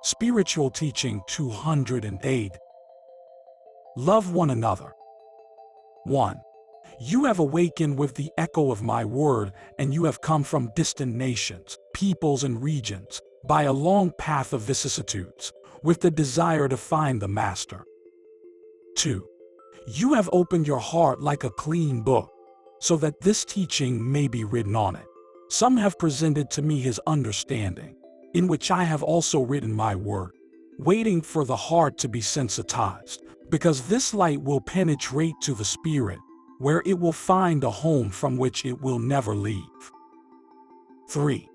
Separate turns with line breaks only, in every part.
Spiritual Teaching 208. Love one another. 1. You have awakened with the echo of my word, and you have come from distant nations, peoples and regions, by a long path of vicissitudes, with the desire to find the Master. 2. You have opened your heart like a clean book, so that this teaching may be written on it. Some have presented to me his understanding, in which I have also written my word, waiting for the heart to be sensitized, because this light will penetrate to the spirit, where it will find a home from which it will never leave. 3.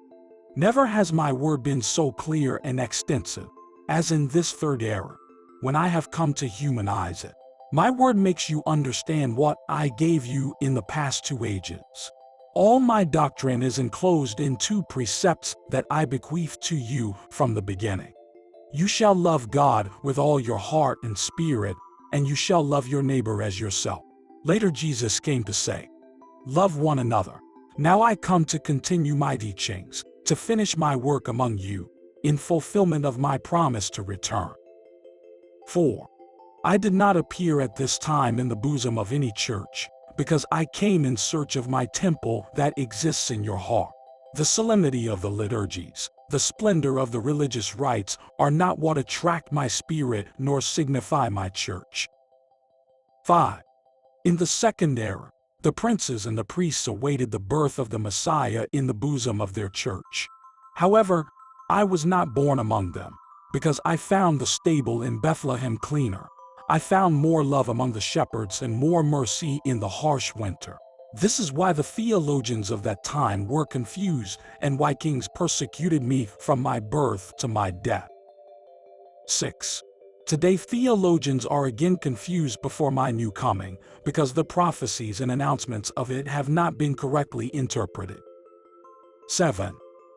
Never has my word been so clear and extensive as in this third era, when I have come to humanize it. My word makes you understand what I gave you in the past 2 ages. All my doctrine is enclosed in 2 precepts that I bequeath to you from the beginning. You shall love God with all your heart and spirit, and you shall love your neighbor as yourself. Later Jesus came to say, love one another. Now I come to continue my teachings, to finish my work among you, in fulfillment of my promise to return. 4. I did not appear at this time in the bosom of any church, because I came in search of my temple that exists in your heart. The solemnity of the liturgies, the splendor of the religious rites are not what attract my spirit nor signify my church. 5. In the second era, the princes and the priests awaited the birth of the Messiah in the bosom of their church. However, I was not born among them, because I found the stable in Bethlehem cleaner. I found more love among the shepherds and more mercy in the harsh winter. This is why the theologians of that time were confused and why kings persecuted me from my birth to my death. 6. Today theologians are again confused before my new coming, because the prophecies and announcements of it have not been correctly interpreted. 7.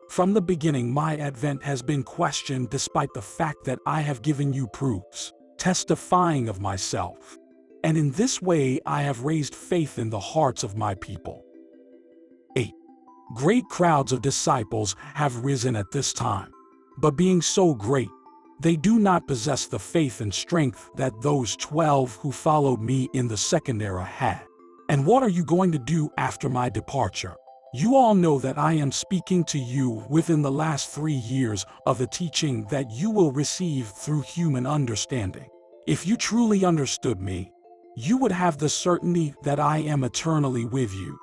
From the beginning my advent has been questioned despite the fact that I have given you proofs, testifying of myself. And in this way I have raised faith in the hearts of my people. 8. Great crowds of disciples have risen at this time, but being so great, they do not possess the faith and strength that those 12 who followed me in the second era had. And what are you going to do after my departure? You all know that I am speaking to you within the last 3 years of the teaching that you will receive through human understanding. If you truly understood me, you would have the certainty that I am eternally with you,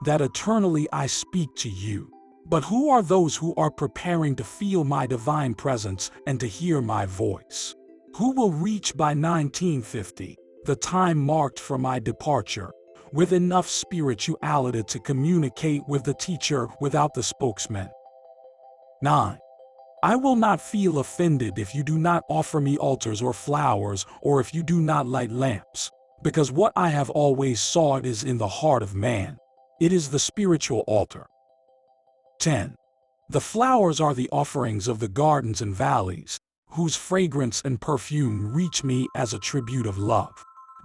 that eternally I speak to you. But who are those who are preparing to feel my divine presence and to hear my voice? Who will reach by 1950, the time marked for my departure, with enough spirituality to communicate with the teacher without the spokesman? 9. I will not feel offended if you do not offer me altars or flowers, or if you do not light lamps, because what I have always sought is in the heart of man. It is the spiritual altar. 10. The flowers are the offerings of the gardens and valleys, whose fragrance and perfume reach me as a tribute of love.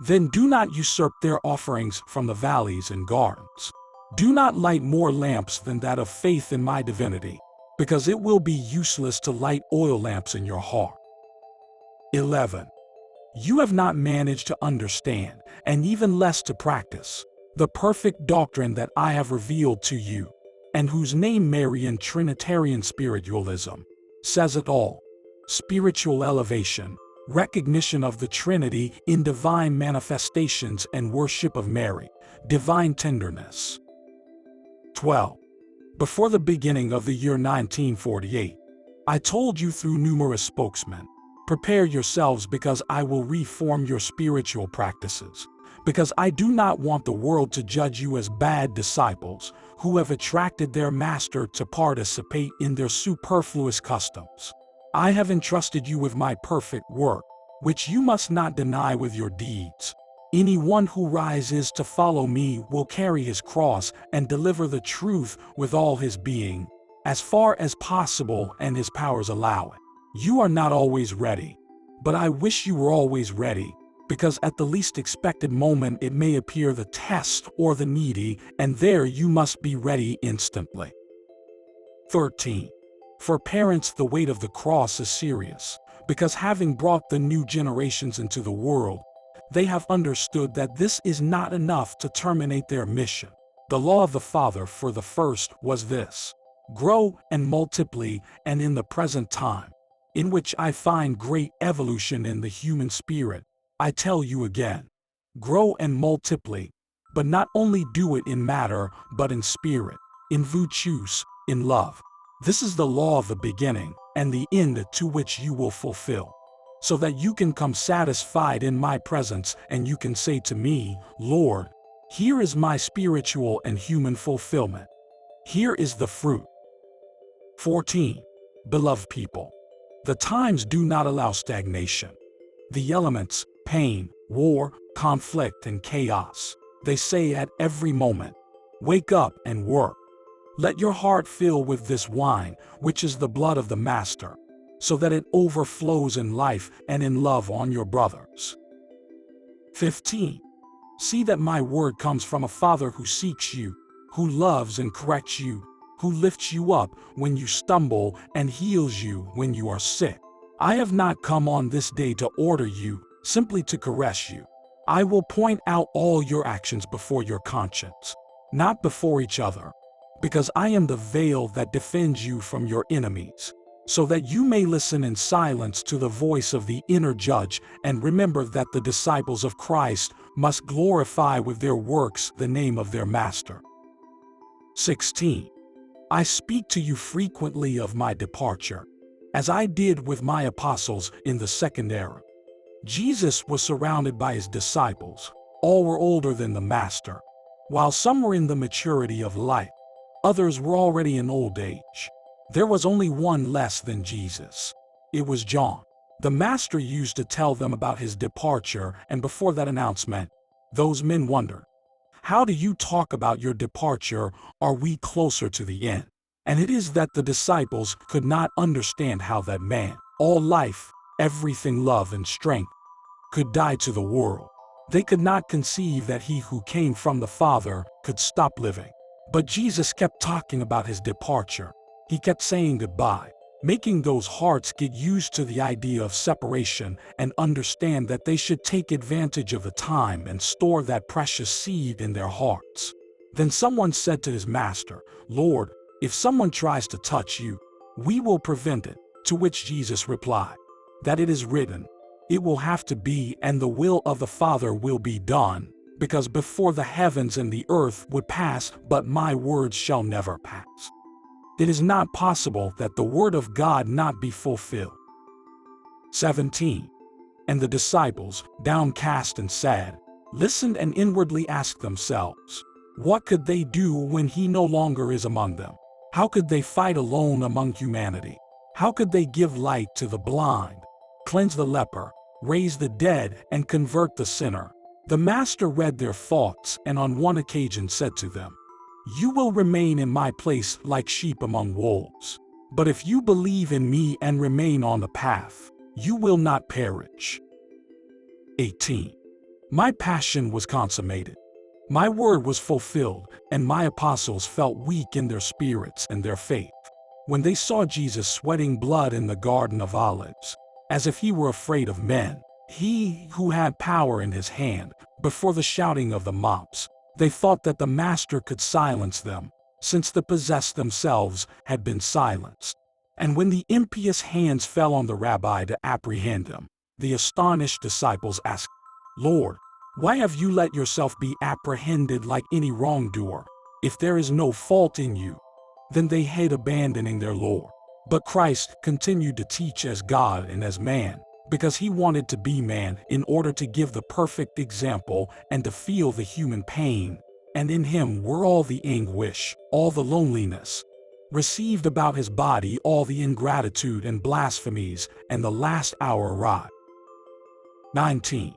Then do not usurp their offerings from the valleys and gardens. Do not light more lamps than that of faith in my divinity, because it will be useless to light oil lamps in your heart. 11. You have not managed to understand, and even less to practice, the perfect doctrine that I have revealed to you, and whose name Marian Trinitarian Spiritualism says it all. Spiritual elevation, recognition of the Trinity in divine manifestations and worship of Mary, divine tenderness. 12. Before the beginning of the year 1948, I told you through numerous spokesmen, prepare yourselves because I will reform your spiritual practices, because I do not want the world to judge you as bad disciples who have attracted their master to participate in their superfluous customs. I have entrusted you with my perfect work, which you must not deny with your deeds. Anyone who rises to follow me will carry his cross and deliver the truth with all his being, as far as possible and his powers allow it. You are not always ready, but I wish you were always ready, because at the least expected moment it may appear the test or the needy, and there you must be ready instantly. 13. For parents, the weight of the cross is serious, because having brought the new generations into the world, they have understood that this is not enough to terminate their mission. The law of the Father for the first was this: grow and multiply, and in the present time, in which I find great evolution in the human spirit, I tell you again, grow and multiply, but not only do it in matter, but in spirit, in virtues, in love. This is the law of the beginning and the end to which you will fulfill, so that you can come satisfied in my presence and you can say to me, Lord, here is my spiritual and human fulfillment. Here is the fruit. 14. Beloved people, the times do not allow stagnation. The elements, pain, war, conflict, and chaos, they say at every moment, wake up and work. Let your heart fill with this wine, which is the blood of the Master, so that it overflows in life and in love on your brothers. 15. See that my word comes from a Father who seeks you, who loves and corrects you, who lifts you up when you stumble and heals you when you are sick. I have not come on this day to order you, simply to caress you. I will point out all your actions before your conscience, not before each other, because I am the veil that defends you from your enemies, so that you may listen in silence to the voice of the inner judge and remember that the disciples of Christ must glorify with their works the name of their Master. 16. I speak to you frequently of my departure, as I did with my apostles in the second era. Jesus was surrounded by his disciples. All were older than the Master, while some were in the maturity of life. Others were already in old age. There was only one less than Jesus. It was John. The Master used to tell them about his departure, and before that announcement, those men wondered, how do you talk about your departure? Are we closer to the end? And it is that the disciples could not understand how that man, all life, everything love and strength, could die to the world. They could not conceive that he who came from the Father could stop living. But Jesus kept talking about his departure. He kept saying goodbye, making those hearts get used to the idea of separation and understand that they should take advantage of the time and store that precious seed in their hearts. Then someone said to his Master, Lord, if someone tries to touch you, we will prevent it. To which Jesus replied, that it is written, it will have to be, and the will of the Father will be done, because before the heavens and the earth would pass, but my words shall never pass. It is not possible that the word of God not be fulfilled. 17. And the disciples, downcast and sad, listened and inwardly asked themselves, what could they do when he no longer is among them? How could they fight alone among humanity? How could they give light to the blind, cleanse the leper, raise the dead, and convert the sinner? The Master read their thoughts and on one occasion said to them, you will remain in my place like sheep among wolves. But if you believe in me and remain on the path, you will not perish. 18. My passion was consummated. My word was fulfilled, and my apostles felt weak in their spirits and their faith. When they saw Jesus sweating blood in the Garden of Olives, as if he were afraid of men, he who had power in his hand, before the shouting of the mobs, they thought that the Master could silence them, since the possessed themselves had been silenced. And when the impious hands fell on the rabbi to apprehend him, the astonished disciples asked, Lord, why have you let yourself be apprehended like any wrongdoer? If there is no fault in you, then they hate abandoning their Lord. But Christ continued to teach as God and as man, because he wanted to be man in order to give the perfect example and to feel the human pain. And in him were all the anguish, all the loneliness, received about his body all the ingratitude and blasphemies, and the last hour arrived. 19.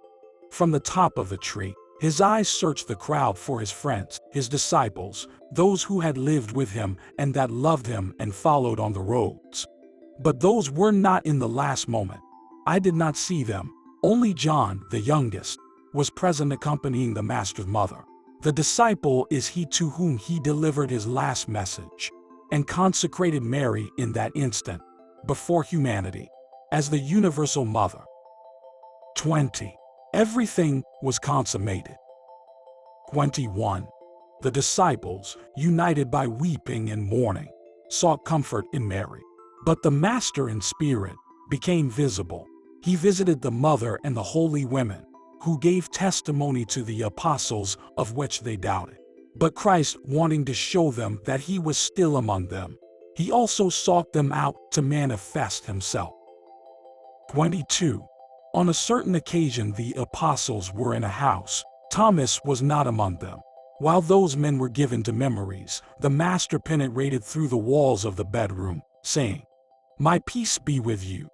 From the top of the tree, his eyes searched the crowd for his friends, his disciples, those who had lived with him and that loved him and followed on the roads. But those were not in the last moment. I did not see them. Only John, the youngest, was present accompanying the Master's mother. The disciple is he to whom he delivered his last message. and consecrated Mary in that instant, before humanity, as the universal mother. 20. Everything was consummated. 21. The disciples, united by weeping and mourning, sought comfort in Mary. But the Master in spirit became visible. He visited the mother and the holy women, who gave testimony to the apostles, of which they doubted. But Christ, wanting to show them that he was still among them, he also sought them out to manifest himself. 22. On a certain occasion the apostles were in a house. Thomas was not among them. While those men were given to memories, the Master penetrated through the walls of the bedroom, saying, "My peace be with you."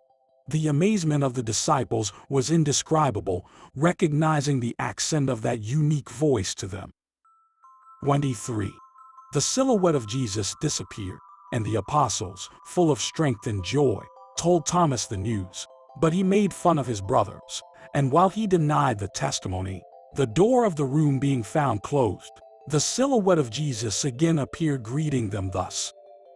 The amazement of the disciples was indescribable, recognizing the accent of that unique voice to them. 23. The silhouette of Jesus disappeared, and the apostles, full of strength and joy, told Thomas the news. But he made fun of his brothers, and while he denied the testimony, the door of the room being found closed, the silhouette of Jesus again appeared, greeting them thus: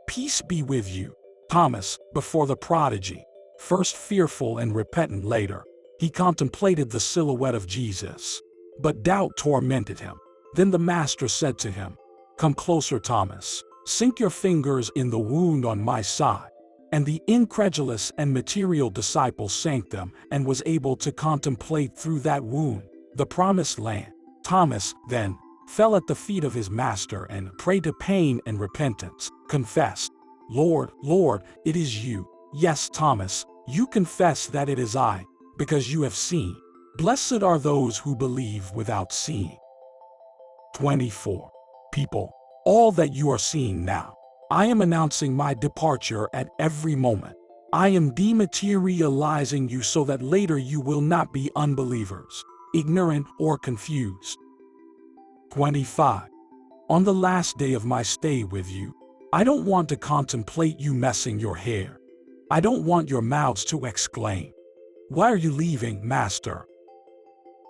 "Peace be with you." Thomas, before the prodigy, first fearful and repentant later, he contemplated the silhouette of Jesus. But doubt tormented him. Then the Master said to him, "Come closer, Thomas. Sink your fingers in the wound on my side." And the incredulous and material disciple sank them and was able to contemplate through that wound the promised land. Thomas, then, fell at the feet of his Master and, prey to pain and repentance, confessed, "Lord, Lord, it is you." Yes, Thomas, you confess that it is I, because you have seen. Blessed are those who believe without seeing. 24. People, all that you are seeing now, I am announcing my departure at every moment. I am dematerializing you so that later you will not be unbelievers, ignorant or confused. 25. On the last day of my stay with you, I don't want to contemplate you messing your hair. I don't want your mouths to exclaim, "Why are you leaving, Master?"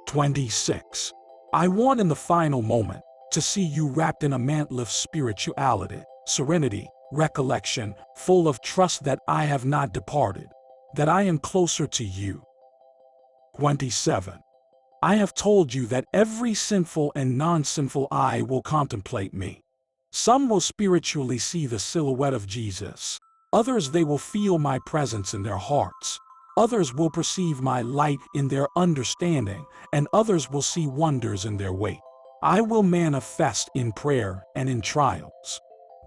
26. I want in the final moment to see you wrapped in a mantle of spirituality, serenity, recollection, full of trust that I have not departed, that I am closer to you. 27. I have told you that every sinful and non-sinful eye will contemplate me. Some will spiritually see the silhouette of Jesus. Others they will feel my presence in their hearts. Others will perceive my light in their understanding, and others will see wonders in their wait. I will manifest in prayer and in trials.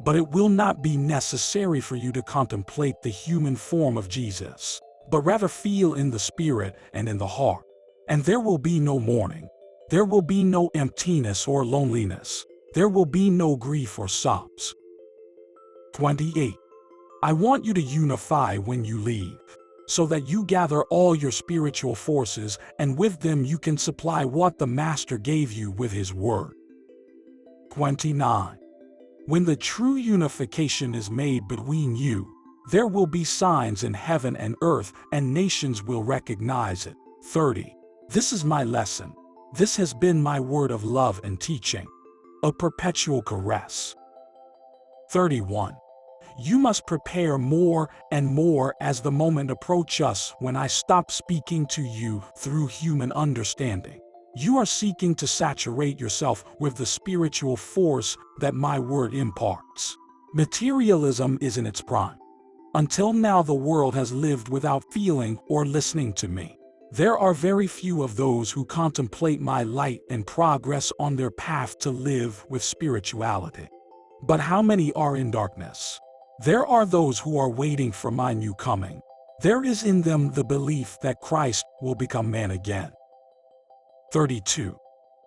But it will not be necessary for you to contemplate the human form of Jesus, but rather feel in the spirit and in the heart. And there will be no mourning. There will be no emptiness or loneliness. There will be no grief or sobs. 28. I want you to unify when you leave, so that you gather all your spiritual forces, and with them you can supply what the Master gave you with his word. 29. When the true unification is made between you, there will be signs in heaven and earth, and nations will recognize it. 30. This is my lesson. This has been my word of love and teaching, a perpetual caress. 31. You must prepare more and more as the moment approaches us when I stop speaking to you through human understanding. You are seeking to saturate yourself with the spiritual force that my word imparts. Materialism is in its prime. Until now the world has lived without feeling or listening to me. There are very few of those who contemplate my light and progress on their path to live with spirituality. But how many are in darkness? There are those who are waiting for my new coming. There is in them the belief that Christ will become man again. 32.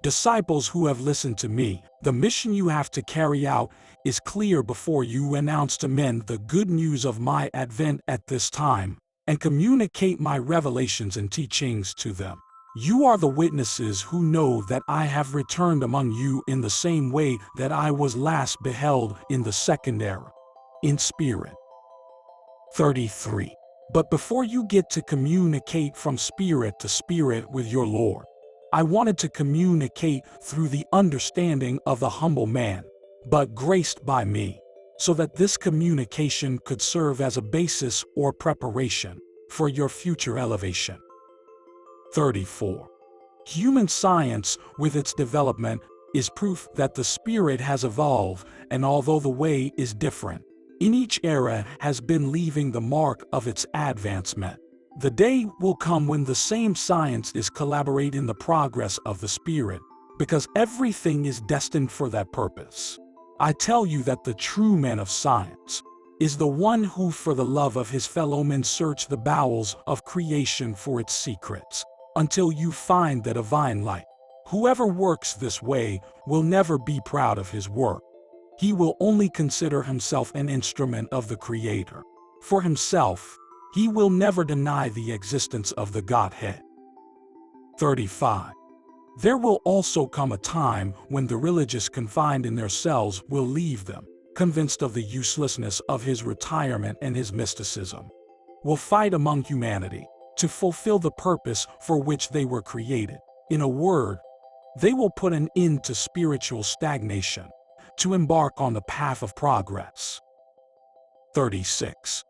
Disciples who have listened to me, the mission you have to carry out is clear before you announce to men the good news of my advent at this time, and communicate my revelations and teachings to them. You are the witnesses who know that I have returned among you in the same way that I was last beheld in the second era, in spirit. 33. But before you get to communicate from spirit to spirit with your Lord, I wanted to communicate through the understanding of the humble man, but graced by me. so that this communication could serve as a basis or preparation for your future elevation. 34. Human science, with its development, is proof that the spirit has evolved, and although the way is different, in each era has been leaving the mark of its advancement. The day will come when the same science is collaborate in the progress of the spirit, because everything is destined for that purpose. I tell you that the true man of science is the one who, for the love of his fellow men, search the bowels of creation for its secrets, until you find the divine light. Whoever works this way will never be proud of his work. He will only consider himself an instrument of the Creator. For himself, he will never deny the existence of the Godhead. 35. There will also come a time when the religious confined in their cells will leave them, convinced of the uselessness of his retirement and his mysticism, will fight among humanity to fulfill the purpose for which they were created. In a word, they will put an end to spiritual stagnation, to embark on the path of progress. 36.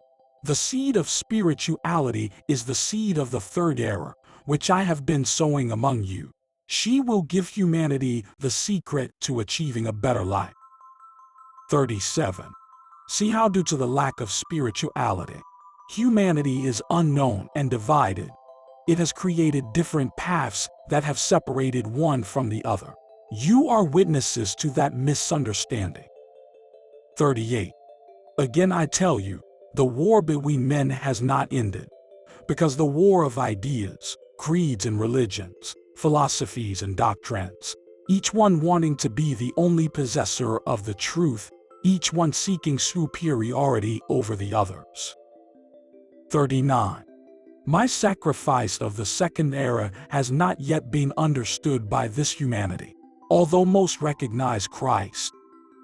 The seed of spirituality is the seed of the third era, which I have been sowing among you. She will give humanity the secret to achieving a better life. 37. See how, due to the lack of spirituality, humanity is unknown and divided. It has created different paths that have separated one from the other. You are witnesses to that misunderstanding. 38. Again I tell you, the war between men has not ended, because the war of ideas, creeds and religions, philosophies and doctrines, each one wanting to be the only possessor of the truth, each one seeking superiority over the others. 39. My sacrifice of the second era has not yet been understood by this humanity. Although most recognize Christ,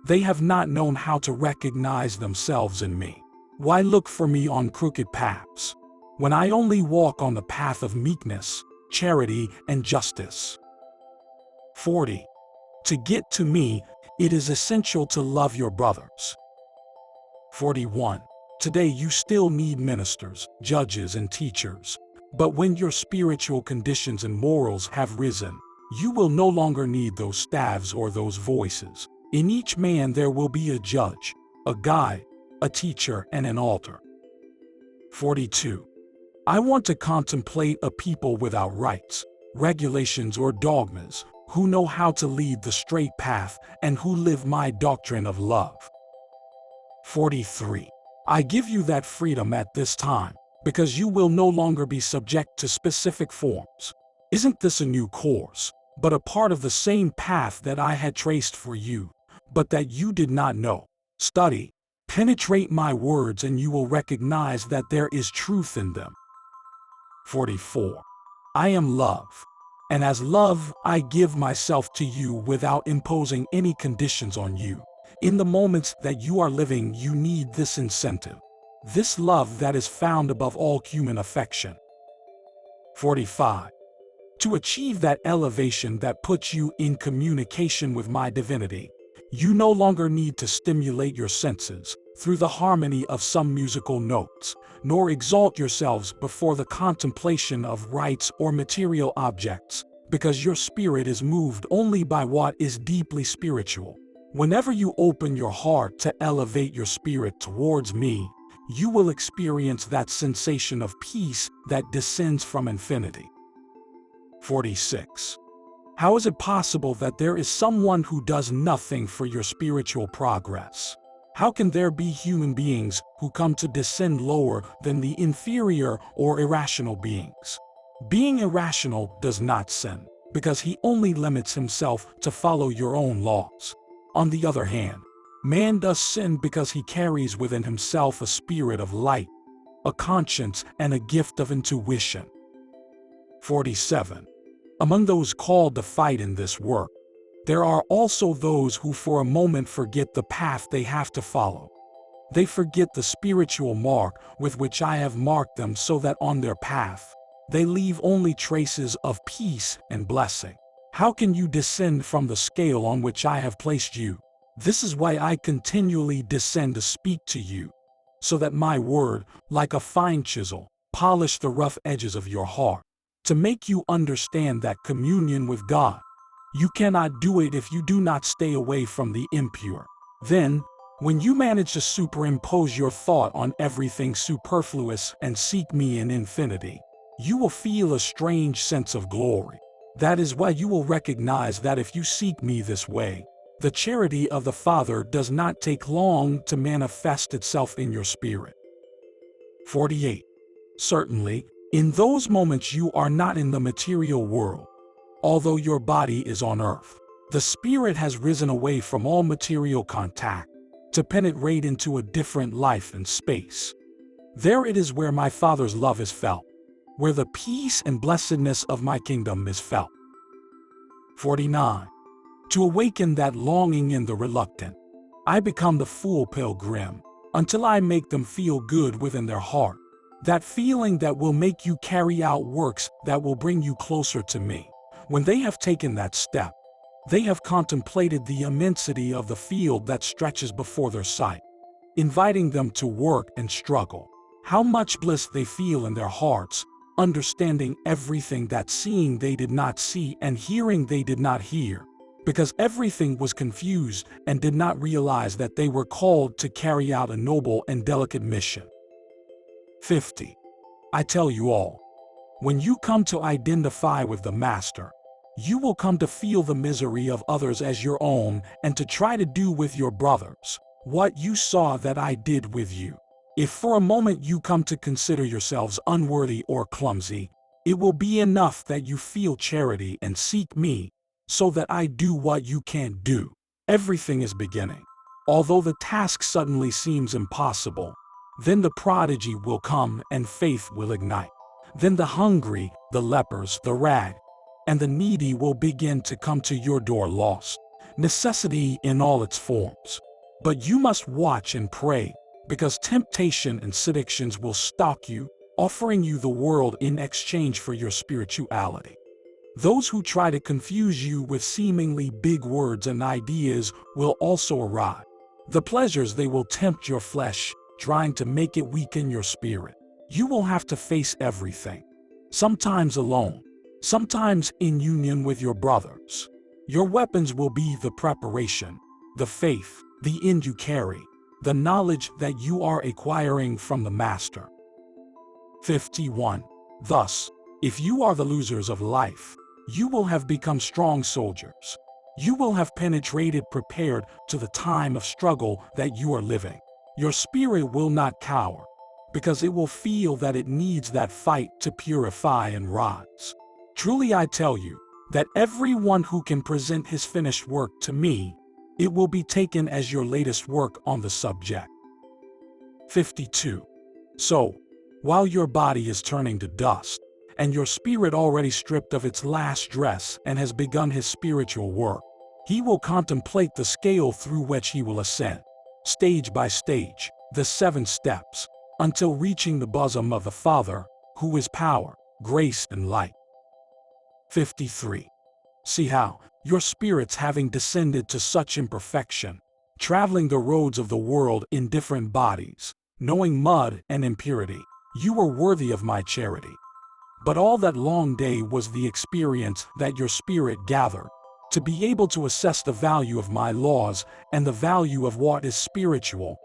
they have not known how to recognize themselves in me. Why look for me on crooked paths, when I only walk on the path of meekness, charity, and justice? 40. To get to me, it is essential to love your brothers. 41. Today you still need ministers, judges, and teachers, but when your spiritual conditions and morals have risen, you will no longer need those staves or those voices. In each man there will be a judge, a guide, a teacher, and an altar. 42. I want to contemplate a people without rights, regulations, or dogmas, who know how to lead the straight path and who live my doctrine of love. 43. I give you that freedom at this time, because you will no longer be subject to specific forms. Isn't this a new course, but a part of the same path that I had traced for you, but that you did not know? Study, penetrate my words, and you will recognize that there is truth in them. 44. I am love, and as love I give myself to you without imposing any conditions on you. In the moments that you are living, you need this incentive, this love that is found above all human affection. 45. To achieve that elevation that puts you in communication with my divinity, you no longer need to stimulate your senses through the harmony of some musical notes, nor exalt yourselves before the contemplation of rites or material objects, because your spirit is moved only by what is deeply spiritual. Whenever you open your heart to elevate your spirit towards me, you will experience that sensation of peace that descends from infinity. 46. How is it possible that there is someone who does nothing for your spiritual progress? How can there be human beings who come to descend lower than the inferior or irrational beings? Being irrational does not sin, because he only limits himself to follow your own laws. On the other hand, man does sin because he carries within himself a spirit of light, a conscience, and a gift of intuition. 47. Among those called to fight in this work, there are also those who for a moment forget the path they have to follow. They forget the spiritual mark with which I have marked them, so that on their path, they leave only traces of peace and blessing. How can you descend from the scale on which I have placed you? This is why I continually descend to speak to you, so that my word, like a fine chisel, polish the rough edges of your heart, to make you understand that communion with God, you cannot do it if you do not stay away from the impure. Then, when you manage to superimpose your thought on everything superfluous and seek me in infinity, you will feel a strange sense of glory. That is why you will recognize that if you seek me this way, the charity of the Father does not take long to manifest itself in your spirit. 48. Certainly, in those moments you are not in the material world, although your body is on earth. The spirit has risen away from all material contact to penetrate into a different life and space. There it is where my Father's love is felt, where the peace and blessedness of my kingdom is felt. 49. To awaken that longing in the reluctant, I become the fool pilgrim until I make them feel good within their heart. That feeling that will make you carry out works that will bring you closer to me. When they have taken that step, they have contemplated the immensity of the field that stretches before their sight, inviting them to work and struggle. How much bliss they feel in their hearts, understanding everything that seeing they did not see and hearing they did not hear, because everything was confused and did not realize that they were called to carry out a noble and delicate mission. 50. I tell you all, when you come to identify with the Master, you will come to feel the misery of others as your own and to try to do with your brothers what you saw that I did with you. If for a moment you come to consider yourselves unworthy or clumsy, it will be enough that you feel charity and seek me, so that I do what you can't do. Everything is beginning. Although the task suddenly seems impossible, then the prodigy will come and faith will ignite. Then the hungry, the lepers, the rag, and the needy will begin to come to your door lost. Necessity in all its forms. But you must watch and pray, because temptation and seductions will stalk you, offering you the world in exchange for your spirituality. Those who try to confuse you with seemingly big words and ideas will also arrive. The pleasures they will tempt your flesh, trying to make it weaken your spirit. You will have to face everything, sometimes alone, sometimes in union with your brothers. Your weapons will be the preparation, the faith, the end you carry, the knowledge that you are acquiring from the Master. 51. Thus, if you are the losers of life, you will have become strong soldiers. You will have penetrated prepared to the time of struggle that you are living. Your spirit will not cower, because it will feel that it needs that fight to purify and rise. Truly I tell you, that everyone who can present his finished work to me, it will be taken as your latest work on the subject. 52. So, while your body is turning to dust, and your spirit already stripped of its last dress and has begun his spiritual work, he will contemplate the scale through which he will ascend, stage by stage, the 7 steps, until reaching the bosom of the Father, who is power, grace, and light. 53. See how, your spirits having descended to such imperfection, traveling the roads of the world in different bodies, knowing mud and impurity, you were worthy of my charity. But all that long day was the experience that your spirit gathered, to be able to assess the value of my laws and the value of what is spiritual,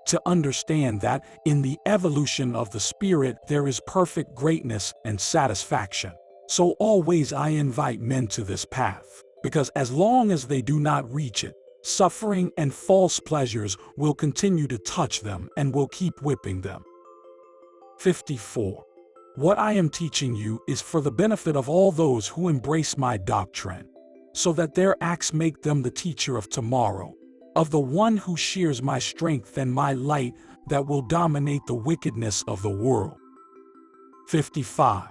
to understand that in the evolution of the spirit there is perfect greatness and satisfaction. So always I invite men to this path, because as long as they do not reach it, suffering and false pleasures will continue to touch them and will keep whipping them. 54. What I am teaching you is for the benefit of all those who embrace my doctrine, so that their acts make them the teacher of tomorrow, of the one who shares my strength and my light that will dominate the wickedness of the world. 55.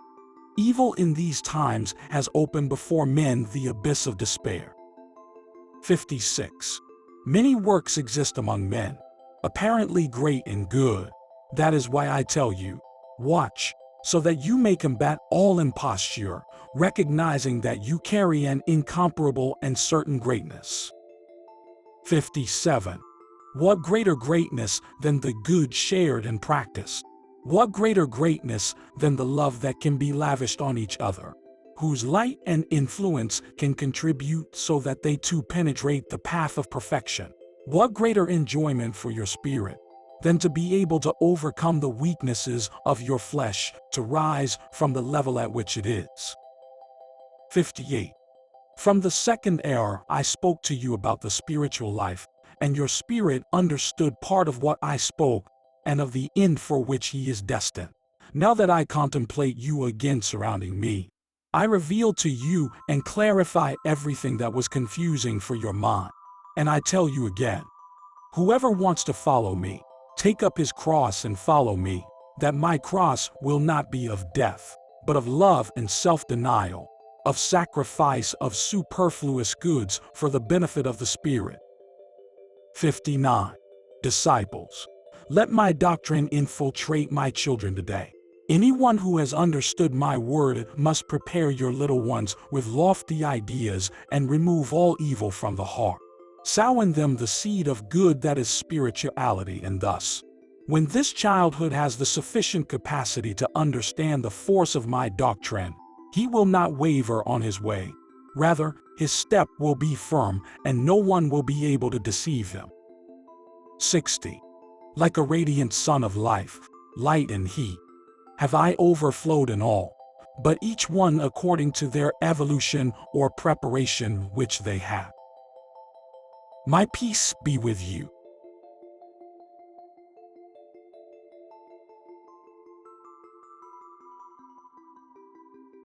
Evil in these times has opened before men the abyss of despair. 56. Many works exist among men, apparently great and good. That is why I tell you, watch, so that you may combat all imposture, recognizing that you carry an incomparable and certain greatness. 57. What greater greatness than the good shared and practiced? What greater greatness than the love that can be lavished on each other, whose light and influence can contribute so that they too penetrate the path of perfection? What greater enjoyment for your spirit than to be able to overcome the weaknesses of your flesh to rise from the level at which it is? 58. From the second era I spoke to you about the spiritual life, and your spirit understood part of what I spoke and of the end for which he is destined. Now that I contemplate you again surrounding me, I reveal to you and clarify everything that was confusing for your mind. And I tell you again, whoever wants to follow me, take up his cross and follow me, that my cross will not be of death, but of love and self-denial, of sacrifice of superfluous goods for the benefit of the Spirit. 59. Disciples. Let my doctrine infiltrate my children today. Anyone who has understood my word must prepare your little ones with lofty ideas and remove all evil from the heart. Sow in them the seed of good that is spirituality, and thus, when this childhood has the sufficient capacity to understand the force of my doctrine, he will not waver on his way. Rather, his step will be firm, and no one will be able to deceive him. 60. Like a radiant sun of life, light and heat, have I overflowed in all, but each one according to their evolution or preparation which they have. My peace be with you.